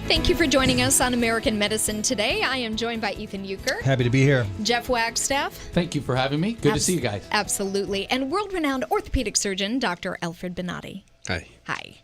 Thank you for joining us on American Medicine today. I am joined by Ethan Euchre. Happy to be here. Jeff Wagstaff. Thank you for having me. Good to see you guys. Absolutely. And world-renowned orthopedic surgeon, Dr. Alfred Benatti. Hi. Hi.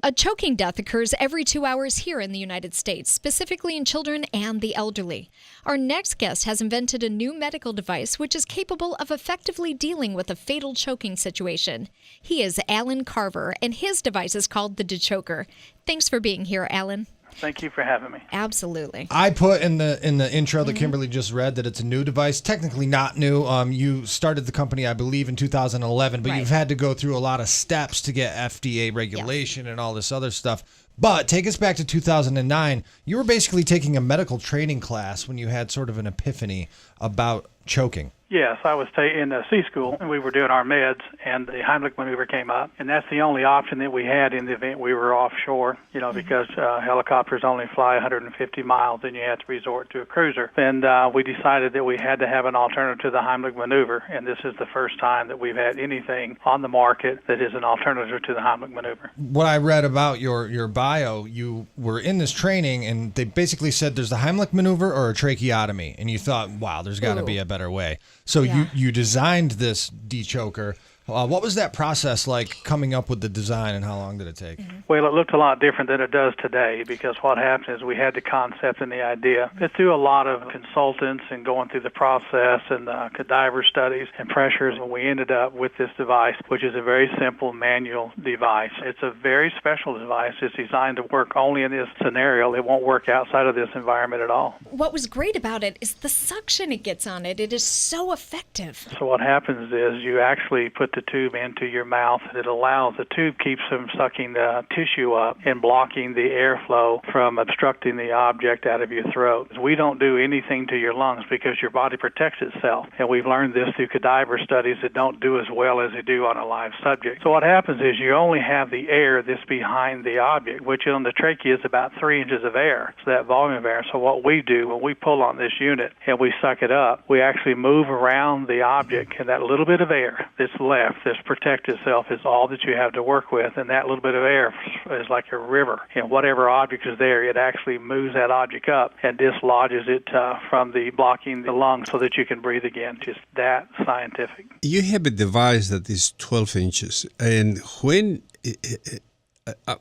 A choking death occurs every 2 hours here in the United States, specifically in children and the elderly. Our next guest has invented a new medical device which is capable of effectively dealing with a fatal choking situation. He is Alan Carver, and his device is called the Dechoker. Thanks for being here, Alan. Thank you for having me. Absolutely. I put in the intro that Kimberly just read that it's a new device. Technically not new. You started the company, I believe, in 2011, but you've had to go through a lot of steps to get FDA regulation and all this other stuff. But take us back to 2009. You were basically taking a medical training class when you had sort of an epiphany about choking. Yes, I was in C school, and we were doing our meds, and the Heimlich maneuver came up, and that's the only option that we had in the event we were offshore, because helicopters only fly 150 miles, and you had to resort to a cruiser. And we decided that we had to have an alternative to the Heimlich maneuver, and this is the first time that we've had anything on the market that is an alternative to the Heimlich maneuver. What I read about your bio, you were in this training, and they basically said there's the Heimlich maneuver or a tracheotomy, and you thought, wow, there's got to be a better way. So you designed this Dechoker. What was that process like coming up with the design, and how long did it take? Well, it looked a lot different than it does today, because what happened is we had the concept and the idea. It's through a lot of consultants and going through the process and cadaver studies and pressures, and we ended up with this device, which is a very simple manual device. It's a very special device. It's designed to work only in this scenario. It won't work outside of this environment at all. What was great about it is the suction it gets on it. It is so effective. So what happens is you actually put the tube into your mouth. It allows, the tube keeps from sucking the tissue up and blocking the airflow from obstructing the object out of your throat. We don't do anything to your lungs because your body protects itself, and we've learned this through cadaver studies that don't do as well as they do on a live subject. So what happens is you only have the air that's behind the object, which on the trachea is about 3 inches of air, so that volume of air. So what we do when we pull on this unit and we suck it up, we actually move around the object, and that little bit of air that's left, this protect itself, is all that you have to work with, and that little bit of air is like a river, and whatever object is there, it actually moves that object up and dislodges it from the blocking the lungs so that you can breathe again. Just that scientific. You have a device that is 12 inches, and when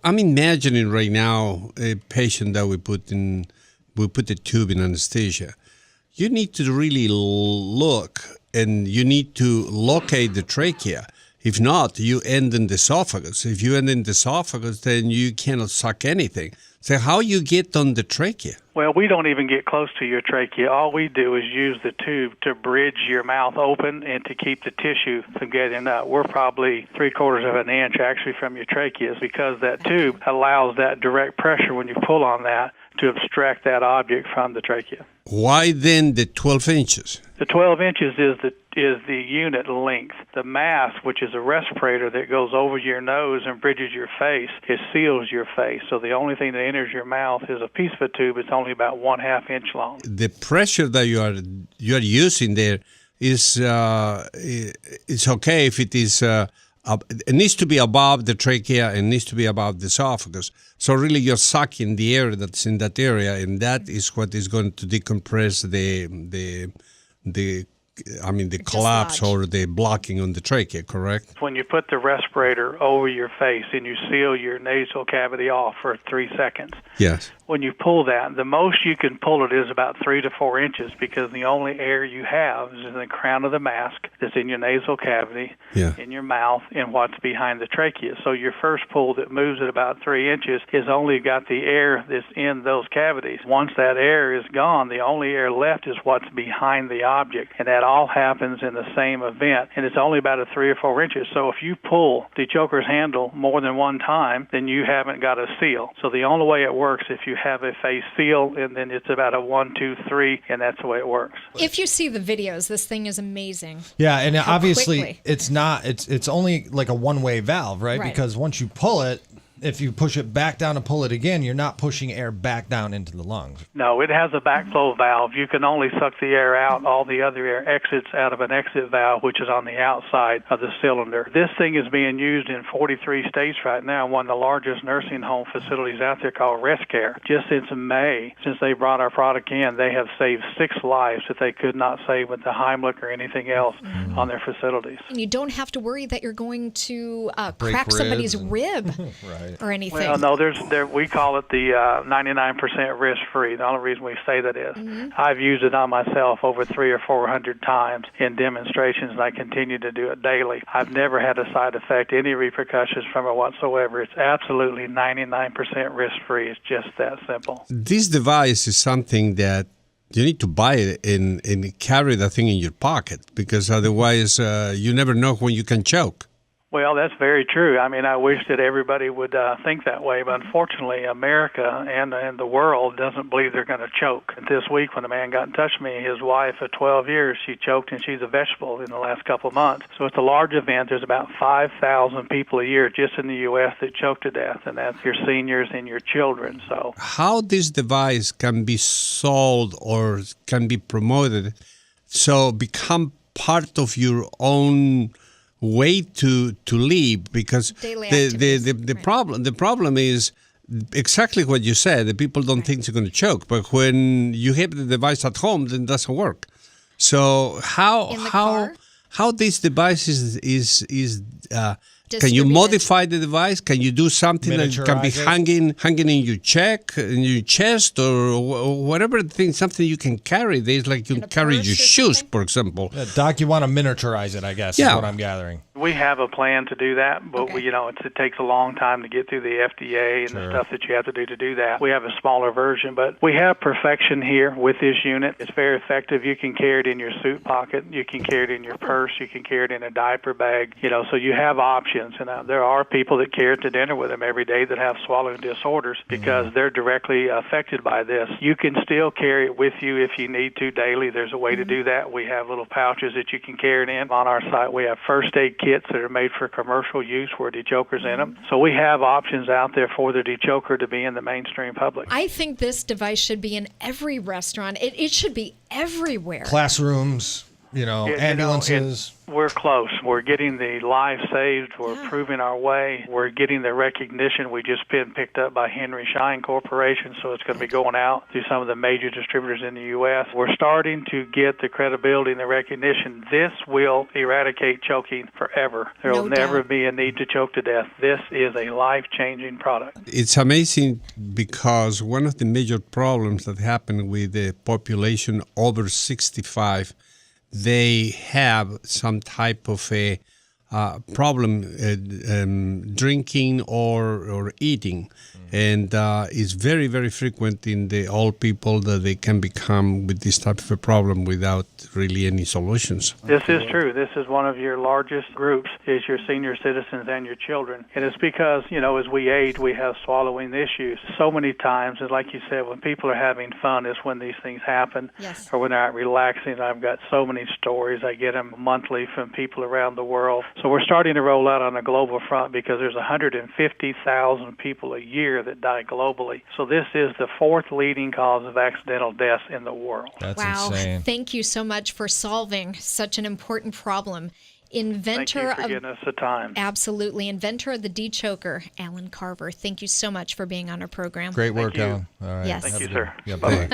I'm imagining right now a patient that we put the tube in anesthesia, you need to really look, and you need to locate the trachea. If not, you end in the esophagus. If you end in the esophagus, then you cannot suck anything. So how you get on the trachea? Well, we don't even get close to your trachea. All we do is use the tube to bridge your mouth open and to keep the tissue from getting up. We're probably 3/4 of an inch actually from your trachea, because that tube allows that direct pressure when you pull on that to abstract that object from the trachea. Why then the 12 inches? The 12 inches is the unit length. The mask, which is a respirator that goes over your nose and bridges your face, it seals your face. So the only thing that enters your mouth is a piece of a tube. It's only about 1/2 inch long. The pressure that you are using there is it's okay if it is. It needs to be above the trachea and needs to be above the esophagus. So really you're sucking the air that's in that area, and that is what is going to decompress the collapse or the blocking on the trachea, correct? When you put the respirator over your face and you seal your nasal cavity off for 3 seconds, yes. When you pull that, the most you can pull it is about 3 to 4 inches, because the only air you have is in the crown of the mask that's in your nasal cavity, in your mouth, and what's behind the trachea. So your first pull that moves at about 3 inches is only got the air that's in those cavities. Once that air is gone, the only air left is what's behind the object, and that all happens in the same event, and it's only about 3 or 4 inches. So if you pull the Dechoker's handle more than one time, then you haven't got a seal. So the only way it works if you have a face seal, and then it's about a 1, 2, 3, and that's the way it works. If you see the videos, this thing is amazing. Yeah, and How obviously quickly. it's only like a one-way valve, right? Because once you pull it, if you push it back down and pull it again, you're not pushing air back down into the lungs. No, it has a backflow valve. You can only suck the air out. All the other air exits out of an exit valve, which is on the outside of the cylinder. This thing is being used in 43 states right now, one of the largest nursing home facilities out there called ResCare. Just since May, since they brought our product in, they have saved 6 lives that they could not save with the Heimlich or anything else on their facilities. And you don't have to worry that you're going to Break crack somebody's ribs rib Right. or anything. Well, no, we call it the 99% risk-free. The only reason we say that is I've used it on myself over 300 or 400 times in demonstrations, and I continue to do it daily. I've never had a side effect, any repercussions from it whatsoever. It's absolutely 99% risk-free. It's just that simple. This device is something that you need to buy it and carry the thing in your pocket, because otherwise you never know when you can choke. Well, that's very true. I mean, I wish that everybody would think that way, but unfortunately, America and the world doesn't believe they're going to choke. This week, when a man got in touch with me, his wife of 12 years, she choked, and she's a vegetable in the last couple of months. So it's a large event. There's about 5,000 people a year just in the U.S. that choke to death, and that's your seniors and your children. So how this device can be sold or can be promoted so become part of your own way to live, because the problem is exactly what you said. The people don't think they're going to choke, but when you have the device at home, then it doesn't work. So how this device is can you modify the device? Can you do something that can be hanging in your chest, or whatever thing, something you can carry? There's like you carry your shoes, for example. Doc, you want to miniaturize it, I guess, is what I'm gathering. we have a plan to do that, but it takes a long time to get through the FDA and the stuff that you have to do that. We have a smaller version, but we have perfection here with this unit. It's very effective. You can carry it in your suit pocket. You can carry it in your purse. You can carry it in a diaper bag. So you have options. And there are people that carry it to dinner with them every day that have swallowing disorders because they're directly affected by this. You can still carry it with you if you need to daily. There's a way to do that. We have little pouches that you can carry it in. On our site, we have first aid kits that are made for commercial use where Dechoker's in them. So we have options out there for the Dechoker to be in the mainstream public. I think this device should be in every restaurant. It should be everywhere. Classrooms, ambulances. We're close. We're getting the lives saved. We're proving our way. We're getting the recognition. We just been picked up by Henry Schein Corporation, so it's going to be going out to some of the major distributors in the U.S. We're starting to get the credibility and the recognition. This will eradicate choking forever. There will never be a need to choke to death. This is a life-changing product. It's amazing because one of the major problems that happen with the population over 65, they have some type of a problem drinking or eating. And it's very, very frequent in the old people that they can become with this type of a problem without really any solutions. This is true. This is one of your largest groups, is your senior citizens and your children. And it's because, as we age, we have swallowing issues. So many times, and like you said, when people are having fun is when these things happen, or when they're out relaxing. I've got so many stories. I get them monthly from people around the world. So we're starting to roll out on a global front because there's 150,000 people a year that die globally. So this is the fourth leading cause of accidental deaths in the world. That's insane. Thank you so much for solving such an important problem. Inventor Thank you for giving us the time. Absolutely. Inventor of the Dechoker, Alan Carver. Thank you so much for being on our program. Great work, Thank you. Alan. All right. Yes. Thank you, sir. Yeah, bye.